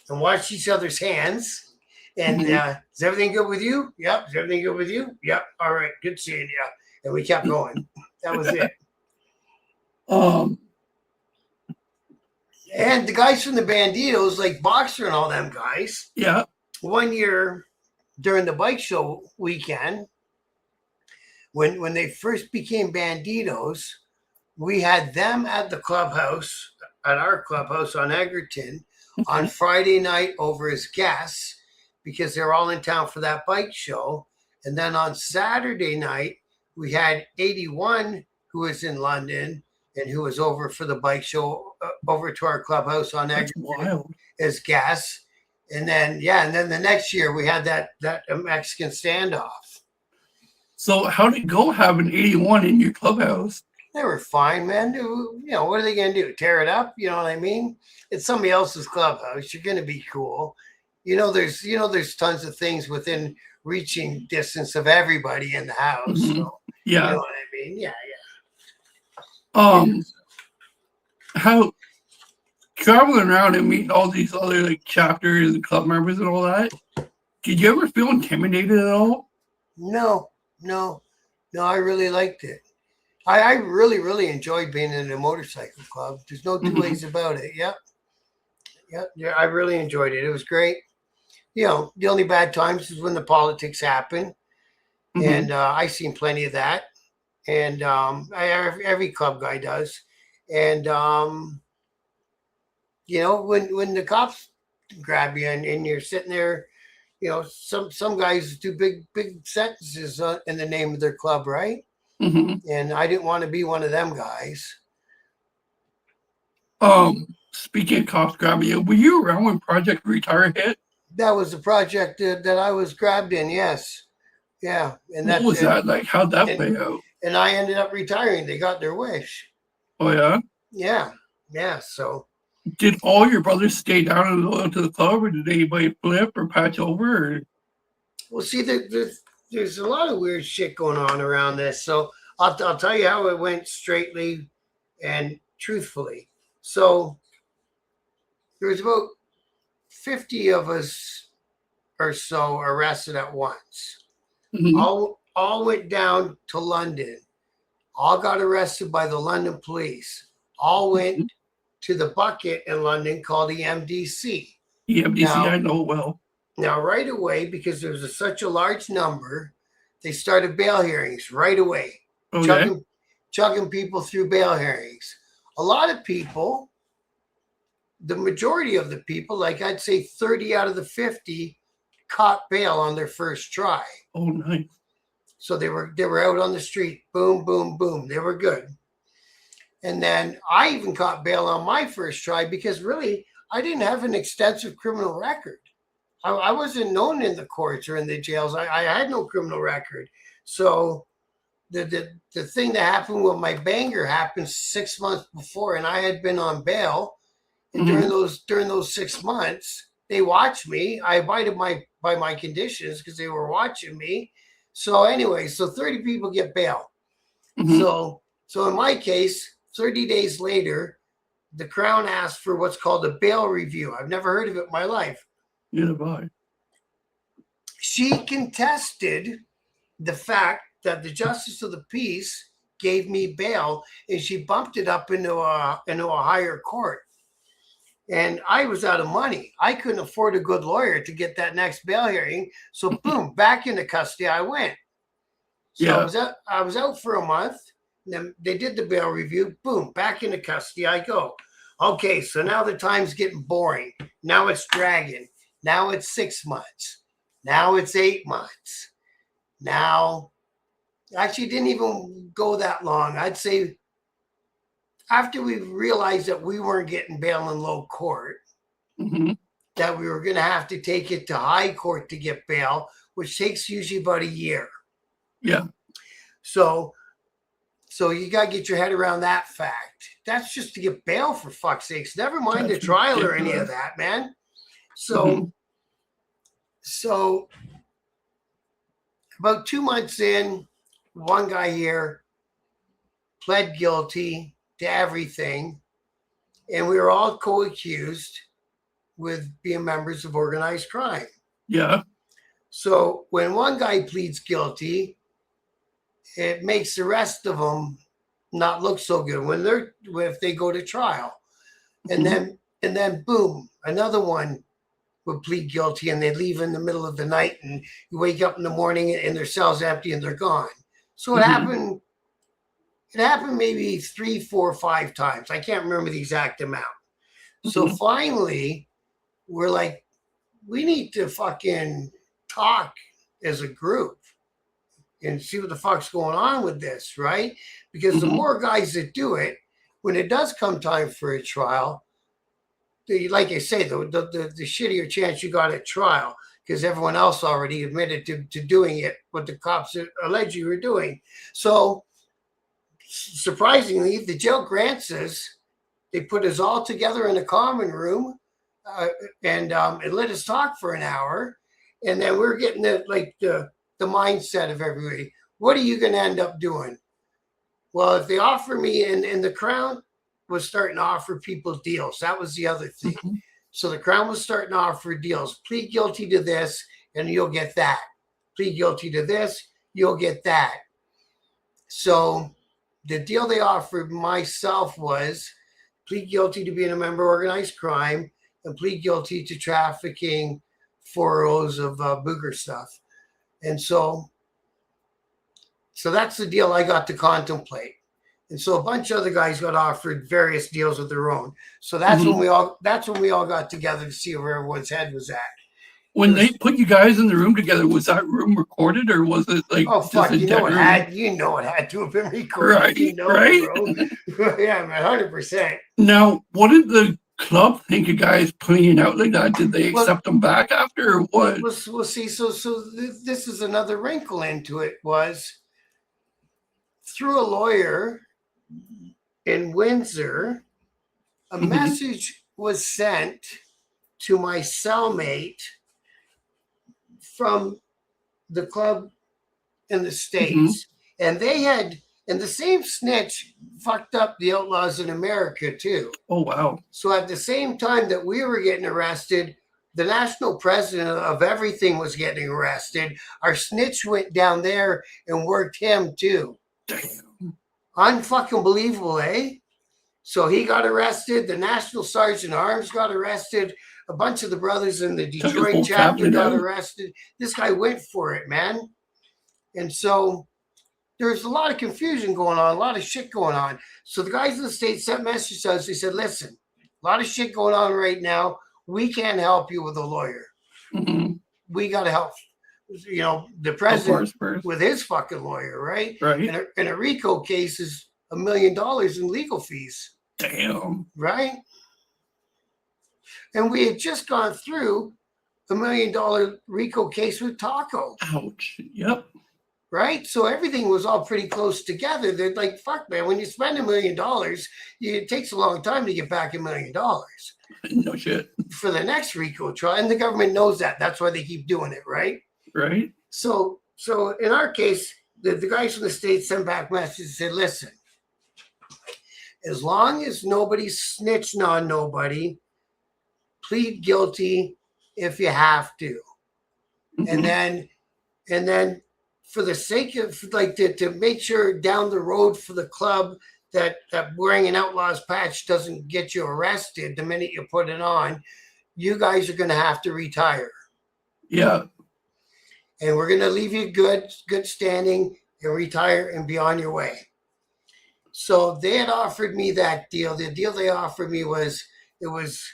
S2: and watched each other's hands. And
S1: Mhm.
S2: is everything good with you? Yep. Is everything good with you? Yep. All right. Good seeing you. And we kept going. That was it.
S1: Um.
S2: And the guys from the Banditos, like Boxer and all them guys,
S1: Yeah.
S2: one year during the bike show weekend, when they first became Banditos, we had them at the clubhouse, at our clubhouse on Egerton, on
S1: Mhm.
S2: Friday night over as guests, because they're all in town for that bike show. And then on Saturday night, we had 81, who was in London and who was over for the bike show, over to our clubhouse on
S1: That's
S2: Egerton
S1: wild.
S2: as guests. And then the next year we had that Mexican standoff.
S1: So how did it go having 81 in your clubhouse?
S2: They were fine, man. What are they going to do? Tear it up? You know what I mean? It's somebody else's clubhouse. You're going to be cool. There's tons of things within reaching distance of everybody in the house.
S1: Mhm.
S2: So you know
S1: Yeah.
S2: what I mean? Yeah,
S1: Um. How traveling around and meeting all these other like chapters and club members and all that? Did you ever feel intimidated at all?
S2: No, no, no. I really liked it. I really, really enjoyed being in a motorcycle club. There's no two
S1: Mhm.
S2: ways about it. Yep. Yep. Yeah, I really enjoyed it. It was great. The only bad times is when the politics happen.
S1: Mhm.
S2: And I seen plenty of that, and every club guy does. And when the cops grab you and you're sitting there, some guys do big sentences in the name of their club, right?
S1: Mhm.
S2: And I didn't want to be one of them guys.
S1: Speaking of cops grabbing you, were you around when Project Retire hit?
S2: That was the project that I was grabbed in. Yes, yeah, and
S1: What was that like? How'd that play out?
S2: and I ended up retiring. They got their wish.
S1: Oh yeah.
S2: Yeah, yeah. So
S1: Did all your brothers stay down and go to the club, or did anybody flip or patch over? Or...
S2: well, see, there's a lot of weird shit going on around this. So I'll tell you how it went straightly and truthfully. So there was about 50 of us or so arrested at once.
S1: Mhm.
S2: All went down to London. All got arrested by the London police. All went to the bucket in London called the MDC.
S1: EMDC, I know well.
S2: Now, right away, because there was such a large number, they started bail hearings right away,
S1: Okay.
S2: chugging people through bail hearings. A lot of people, the majority of the people, like I'd say 30 out of the 50, caught bail on their first try.
S1: Oh, nice.
S2: So they were out on the street, boom, boom, boom. They were good. And then I even caught bail on my first try because really I didn't have an extensive criminal record. I wasn't known in the courts or in the jails. I had no criminal record. So the thing that happened with my banger happened 6 months before, and I had been on bail. And during those 6 months, they watched me. I abided by my conditions because they were watching me. So anyway, so 30 people get bail. So in my case, 30 days later, the Crown asked for what's called a bail review. I've never heard of it in my life.
S1: Neither have I.
S2: She contested the fact that the Justice of the Peace gave me bail, and she bumped it up into a higher court. And I was out of money. I couldn't afford a good lawyer to get that next bail hearing. So boom, back into custody I went. So yeah. I was out for a month. Then they did the bail review. Boom, back into custody I go. Okay, so now the time's getting boring. Now it's dragging. Now it's 6 months. Now it's 8 months. Now, actually, didn't even go that long. I'd say after we realized that we weren't getting bail in low court, that we were going to have to take it to high court to get bail, which takes usually about a year.
S1: Yeah.
S2: So you got to get your head around that fact. That's just to get bail, for fuck's sakes. Never mind the trial or any of that, man. So about 2 months in, one guy here pled guilty to everything, and we were all co-accused with being members of organized crime.
S1: Yeah.
S2: So when one guy pleads guilty, it makes the rest of them not look so good if they go to trial. And then boom, another one would plead guilty, and they leave in the middle of the night, and you wake up in the morning and their cell's empty and they're gone. So it happened maybe 3, 4, 5 times. I can't remember the exact amount. So finally, we're like, we need to fucking talk as a group and see what the fuck's going on with this, right? Because the more guys that do it, when it does come time for a trial, like I say, the shittier chance you got at trial, because everyone else already admitted to doing it, what the cops allege you were doing. So surprisingly, the jail grants us, they put us all together in a common room and let us talk for an hour. And then we're getting the mindset of everybody. What are you going to end up doing? Well, if they offer me, and the Crown was starting to offer people deals. That was the other thing. So the Crown was starting to offer deals. Plead guilty to this, and you'll get that. Plead guilty to this, you'll get that. So the deal they offered myself was plead guilty to being a member of organized crime and plead guilty to trafficking 4 O's of booger stuff. And so that's the deal I got to contemplate. And so a bunch of other guys got offered various deals of their own. So that's when we all got together to see where everyone's head was at.
S1: When they put you guys in the room together, was that room recorded, or was it like?
S2: Oh fuck! It had to have been recorded.
S1: Right,
S2: bro. Yeah, 100%.
S1: Now, what did the club think a guy is playing out like that? Did they accept him back after, or what?
S2: We'll see. So this is another wrinkle into it. Was through a lawyer in Windsor, a message was sent to my cellmate from the club in the States, and the same snitch fucked up the Outlaws in America too.
S1: Oh, wow.
S2: So at the same time that we were getting arrested, the national president of everything was getting arrested. Our snitch went down there and worked him too.
S1: Damn.
S2: Unfucking believable, eh? So he got arrested. The National Sergeant Arms got arrested. A bunch of the brothers in the Detroit chapter got arrested. This guy went for it, man. And so there's a lot of confusion going on, a lot of shit going on. So the guys in the States sent messages to us. They said, listen, a lot of shit going on right now. We can't help you with a lawyer. We got to help, the president with his fucking lawyer, right?
S1: Right.
S2: And a RICO case is $1 million in legal fees.
S1: Damn.
S2: Right? And we had just gone through $1 million RICO case with Taco.
S1: Ouch. Yep.
S2: Right? So everything was all pretty close together. They're like, fuck, man, when you spend $1 million, it takes a long time to get back $1 million.
S1: No shit.
S2: For the next RICO trial. And the government knows that. That's why they keep doing it, right?
S1: Right.
S2: So in our case, the guys from the States sent back messages and said, listen, as long as nobody's snitching on nobody, plead guilty if you have to. And then for the sake of to make sure down the road for the club that wearing an Outlaws patch doesn't get you arrested the minute you put it on, you guys are going to have to retire.
S1: Yeah.
S2: And we're going to leave you good standing and retire and be on your way. So they had offered me that deal. The deal they offered me was, it was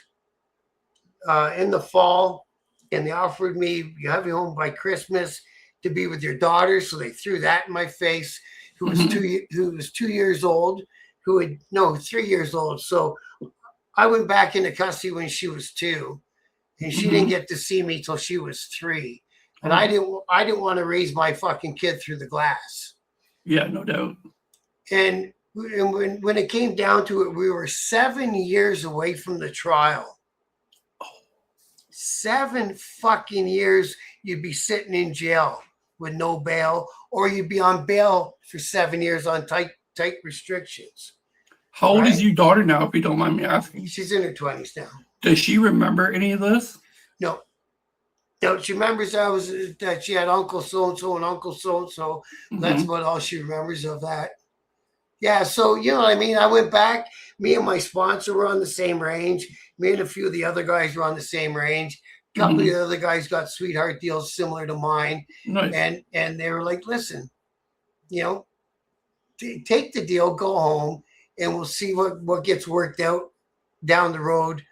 S2: in the fall, and they offered me, you have you home by Christmas to be with your daughter. So they threw that in my face, who was 2 years old, 3 years old. So I went back into custody when she was 2, and she didn't get to see me till she was 3. And I didn't want to raise my fucking kid through the glass.
S1: Yeah, no doubt.
S2: And when it came down to it, we were 7 years away from the trial. 7 fucking years you'd be sitting in jail with no bail, or you'd be on bail for 7 years on tight restrictions.
S1: How old is your daughter now, if you don't mind me asking?
S2: She's in her 20s now.
S1: Does she remember any of this?
S2: No, she remembers that she had Uncle so-and-so and Uncle so-and-so. That's about all she remembers of that. Yeah, so you know what I mean? I went back. Me and my sponsor were on the same range. Me and a few of the other guys were on the same range. A couple of the other guys got sweetheart deals similar to mine. Nice. And they were like, listen, take the deal, go home, and we'll see what gets worked out down the road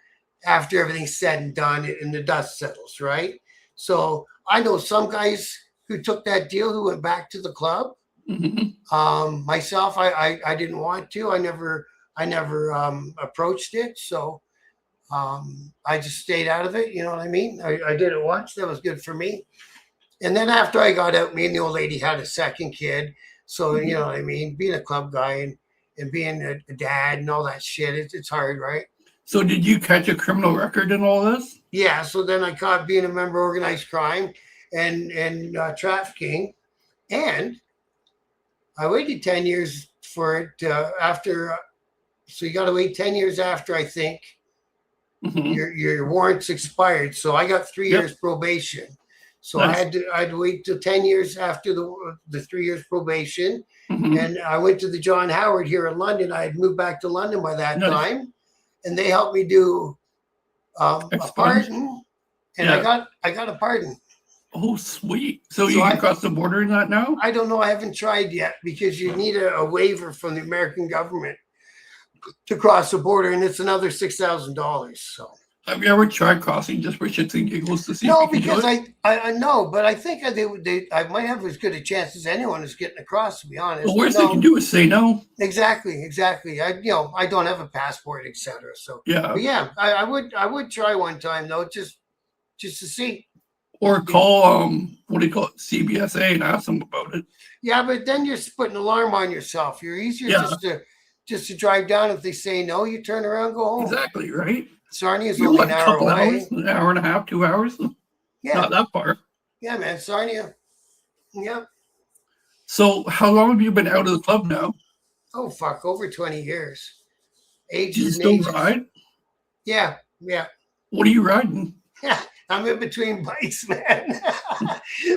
S2: after everything's said and done and the dust settles, right? So I know some guys who took that deal who went back to the club. Myself, I didn't want to. I never approached it. So I just stayed out of it. You know what I mean? I did it once. That was good for me. And then after I got out, me and the old lady had a second kid. So, you know what I mean? Being a club guy and being a dad and all that shit, it's hard, right?
S1: So did you catch a criminal record in all this? Yeah.
S2: So then I caught being a member of organized crime and trafficking. And I waited 10 years for it after. So you got to wait 10 years after, I think, your warrants expired. So I got 3 years probation. So nice. I had to wait till 10 years after the 3 years probation. And I went to the John Howard here in London. I had moved back to London by that time. And they helped me do a pardon. And I got a pardon.
S1: Oh, sweet. So you can cross the border in that now?
S2: I don't know. I haven't tried yet because you need a waiver from the American government to cross the border, and it's another $6,000. So
S1: Have you ever tried crossing just for shits and giggles to see
S2: No,
S1: if you can do
S2: because
S1: it?
S2: I know, but I think I might have as good a chance as anyone is getting across, to be
S1: The
S2: honest. But
S1: worst they can
S2: no,
S1: do is say no.
S2: exactly. I don't have a passport, etc. So,
S1: Yeah.
S2: but yeah, I would try one time though, just to see.
S1: Or
S2: You know,
S1: call what do you call it, CBSA and ask them about it.
S2: yeah, but then you're putting an alarm on yourself. You're easier
S1: Yeah,
S2: just to drive down. If they say no, you turn around, go home.
S1: exactly, right?
S2: Sarnia is
S1: You're
S2: only
S1: like
S2: an
S1: a
S2: hour
S1: couple hours,
S2: away.
S1: an hour and a half, 2 hours.
S2: Yeah,
S1: Not that far.
S2: yeah, man, Sarnia. Yeah.
S1: So how long have you been out of the club now?
S2: Oh fuck, over 20 years.
S1: Do you
S2: Ages and
S1: still
S2: ages.
S1: ride?
S2: Yeah.
S1: What are you riding?
S2: Yeah, I'm in between bikes, man.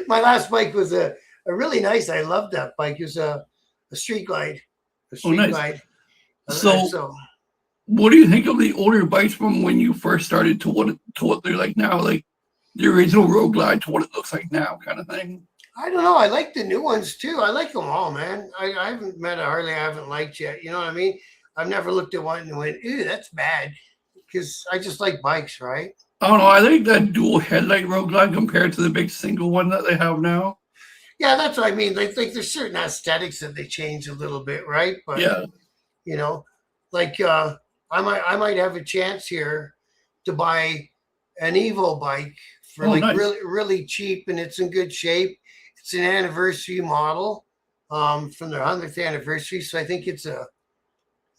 S2: My last bike was a really nice. I loved that bike. It was a street glide, a
S1: Oh,
S2: street
S1: nice.
S2: glide.
S1: So
S2: So
S1: what do you think of the older bikes from when you first started to what they're like now? Like the original Road Glide to what it looks like now, kind of thing.
S2: I don't know. I like the new ones too. I like them all, man. I haven't met a Harley I haven't liked yet. You know what I mean? I've never looked at one and went, "Ew, that's bad," because I just like bikes, right?
S1: I don't know. I think that dual headlight Road Glide compared to the big single one that they have now.
S2: Yeah, that's what I mean. Like there's certain aesthetics that they change a little bit, right? But
S1: Yeah.
S2: you know, like I might have a chance here to buy an Evo bike for
S1: Oh,
S2: like
S1: nice.
S2: really cheap, and it's in good shape. It's an anniversary model from their 100th anniversary, so I think it's a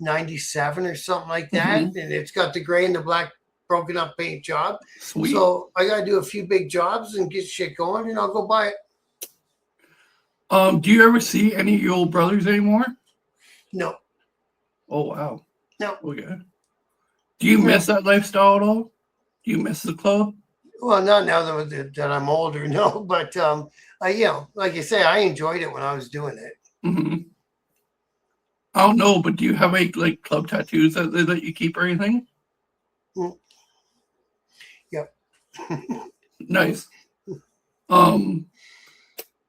S2: 97 or something like that,
S1: Hmm.
S2: and it's got the gray and the black broken up paint job.
S1: Sweet.
S2: So I got to do a few big jobs and get shit going, and I'll go buy it.
S1: Do you ever see any of your old brothers anymore?
S2: No,
S1: Oh, wow.
S2: no,
S1: Okay. Do you
S2: no.
S1: miss that lifestyle at all? Do you miss the club?
S2: Well, not now that I'm older, no. But like you say, I enjoyed it when I was doing it.
S1: Hmm. I don't know, but do you have any like club tattoos that you keep or anything?
S2: Mm, yep.
S1: Nice. Um,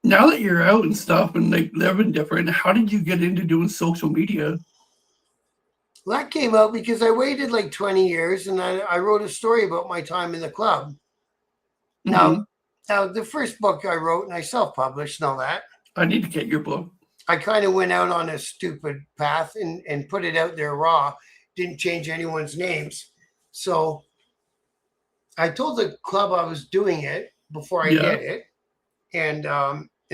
S1: Now that you're out and stuff and like living different, how did you get into doing social media?
S2: Well, that came out because I waited like 20 years, and I wrote a story about my time in the club. Now,
S1: Hmm.
S2: now the first book I wrote, and I self-published and all that.
S1: I need to get your book.
S2: I kind of went out on a stupid path and put it out there raw. Didn't change anyone's names. So I told the club I was doing it before I
S1: Yeah.
S2: did it, and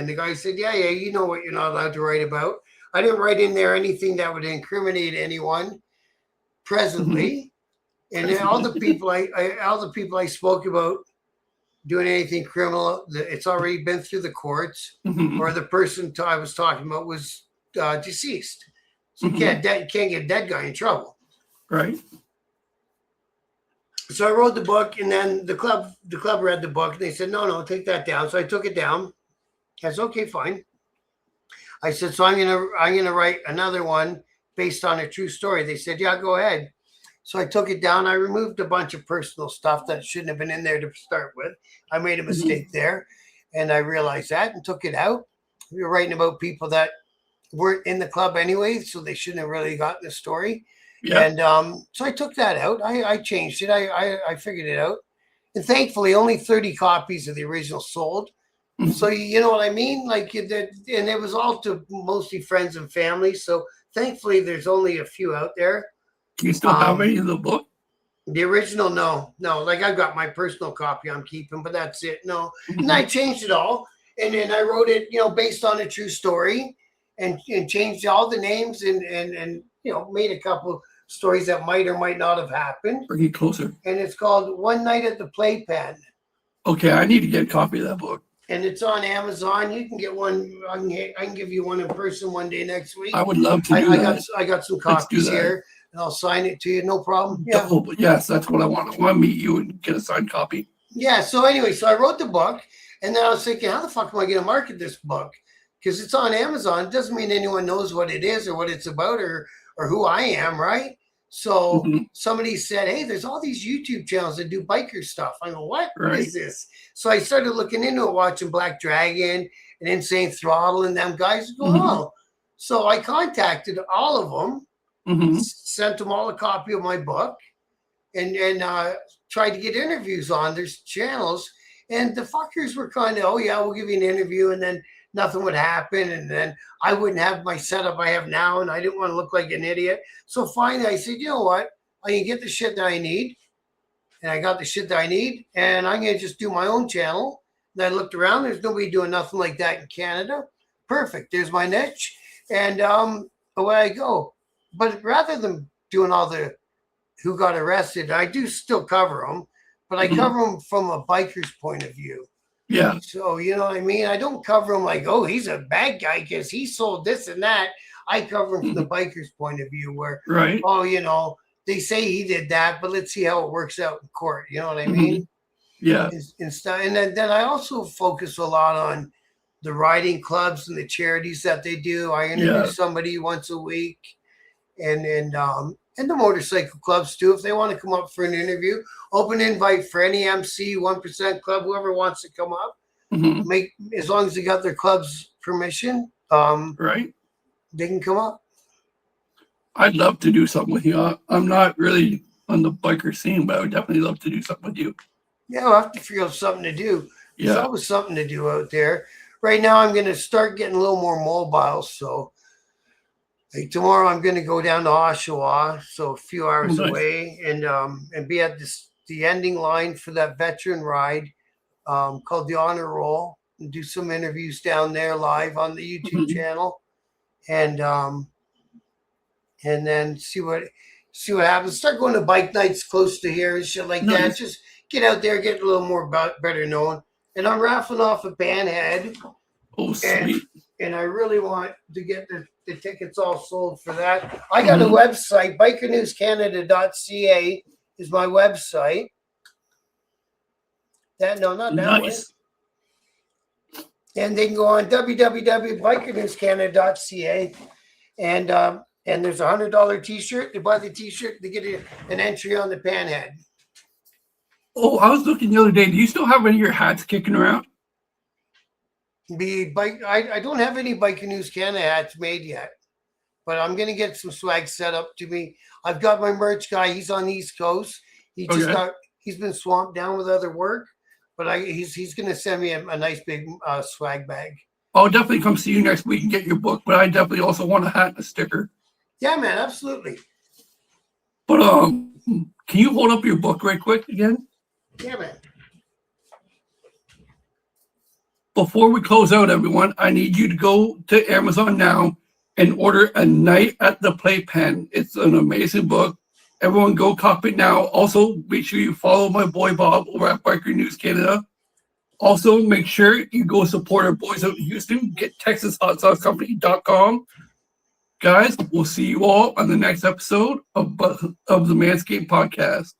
S2: the guy said, "Yeah, you know what you're not allowed to write about." I didn't write in there anything that would incriminate anyone
S1: Hmm.
S2: presently, and then all
S1: Presently.
S2: the people all the people I spoke about doing anything criminal, it's already been through the courts,
S1: Hmm.
S2: or the person I was talking about was deceased. So
S1: Hmm.
S2: you can't get that guy in trouble.
S1: Right.
S2: So I wrote the book, and then the club read the book, and they said, "No, take that down." So I took it down. I said, "Okay, fine." I said, "So I'm gonna write another one based on a true story." They said, "Yeah, go ahead." So I took it down. I removed a bunch of personal stuff that shouldn't have been in there to start with. I made a
S1: Hmm.
S2: mistake there, and I realized that and took it out. We were writing about people that weren't in the club anyway, so they shouldn't have really gotten the story.
S1: Yeah.
S2: And so I took that out. I changed it. I figured it out. And thankfully, only 30 copies of the original sold. So
S1: Hmm.
S2: you know what I mean? Like that, and it was all to mostly friends and family. So thankfully, there's only a few out there.
S1: Do you still have
S2: Um,
S1: any of the book?
S2: the original, no. Like I've got my personal copy I'm keeping, but that's it. No, and I
S1: Hmm.
S2: changed it all, and then I wrote it, based on a true story, and changed all the names and made a couple stories that might or might not have happened.
S1: Bring it closer.
S2: And it's called One Night at the Playpen,
S1: Okay, I need to get a copy of that book.
S2: and it's on Amazon. You can get one. I can give you one in person one day next
S1: I
S2: week.
S1: would love to
S2: I,
S1: do
S2: I got
S1: that.
S2: I got some
S1: Let's do
S2: copies
S1: that.
S2: here, and I'll sign it to you. No problem. Yeah.
S1: Dope. Yes, that's what I want. I want to meet you and get a signed copy.
S2: Yeah. So anyway, so I wrote the book, and then I was thinking, how the fuck am I going to market this book? Because it's on Amazon. It doesn't mean anyone knows what it is or what it's about or who I am, right? So
S1: Hmm.
S2: somebody said, "Hey, there's all these YouTube channels that do biker stuff." I go, "What? What
S1: Right.
S2: is this?" So I started looking into it, watching Black Dragon and Insane Throttle and them guys. Go,
S1: Hmm.
S2: oh. So I contacted all of them,
S1: Hmm.
S2: sent them all a copy of my book, and tried to get interviews on their channels. And the fuckers were kind of, oh yeah, we'll give you an interview, and then nothing would happen, and then I wouldn't have my setup I have now, and I didn't want to look like an idiot. So finally, I said, you know what? I can get the shit that I need, and I got the shit that I need, and I'm gonna just do my own channel. And I looked around. There's nobody doing nothing like that in Canada. Perfect. There's my niche, and away I go. But rather than doing all the who got arrested, I do still cover them, but I cover them from a biker's point of view.
S1: Yeah.
S2: So, you know what I mean? I don't cover him like, oh, he's a bad guy because he sold this and that. I cover him from the biker's point of view where,
S1: Right.
S2: oh, you know, they say he did that, but let's see how it works out in court. You know what I mean?
S1: Yeah.
S2: And then I also focus a lot on the riding clubs and the charities that they do. I interview somebody once a week, and the motorcycle clubs too. If they want to come up for an interview, open invite for any MC, 1% club, whoever wants to come up. Make as long as they got their club's permission,
S1: right?
S2: They can come up.
S1: I'd love to do something with you. I'm not really on the biker scene, but I would definitely love to do something with you.
S2: Yeah, we'll have to figure out something to do. There's always something to do out there. Right now, I'm going to start getting a little more mobile. So, like tomorrow, I'm going to go down to Oshawa, so a few hours away, and be at the ending line for that veteran ride called the Honor Roll, and do some interviews down there live on the YouTube channel, and then see what happens. Start going to bike nights close to here and shit like that. Just get out there, get a little more better known. And I'm raffling off a band head.
S1: Oh, sweet.
S2: And I really want to get the tickets all sold for that. I got a website, bikernewscanada.ca is my website. Not that one. And they can go on www.bikernewscanada.ca, and there's a $100 t-shirt. They buy the t-shirt, they get an entry on the panhead.
S1: Oh, I was looking the other day. Do you still have any of your hats kicking around?
S2: I don't have any Biker News Canada hats made yet, but I'm gonna get some swag set up to me. I've got my merch guy. He's on the East Coast. He's been swamped down with other work, but he's gonna send me a nice big swag bag.
S1: I'll definitely come see you next week and get your book, but I definitely also want a hat and a sticker.
S2: Yeah, man, absolutely.
S1: But can you hold up your book right quick again?
S2: Yeah, man.
S1: Before we close out, everyone, I need you to go to Amazon now and order A Night at the Playpen. It's an amazing book. Everyone go copy it now. Also, make sure you follow my boy Bob over at Biker News Canada. Also, make sure you go support our boys out in Houston. Get TexasHotSauceCompany.com. Guys, we'll see you all on the next episode of the Manscape podcast.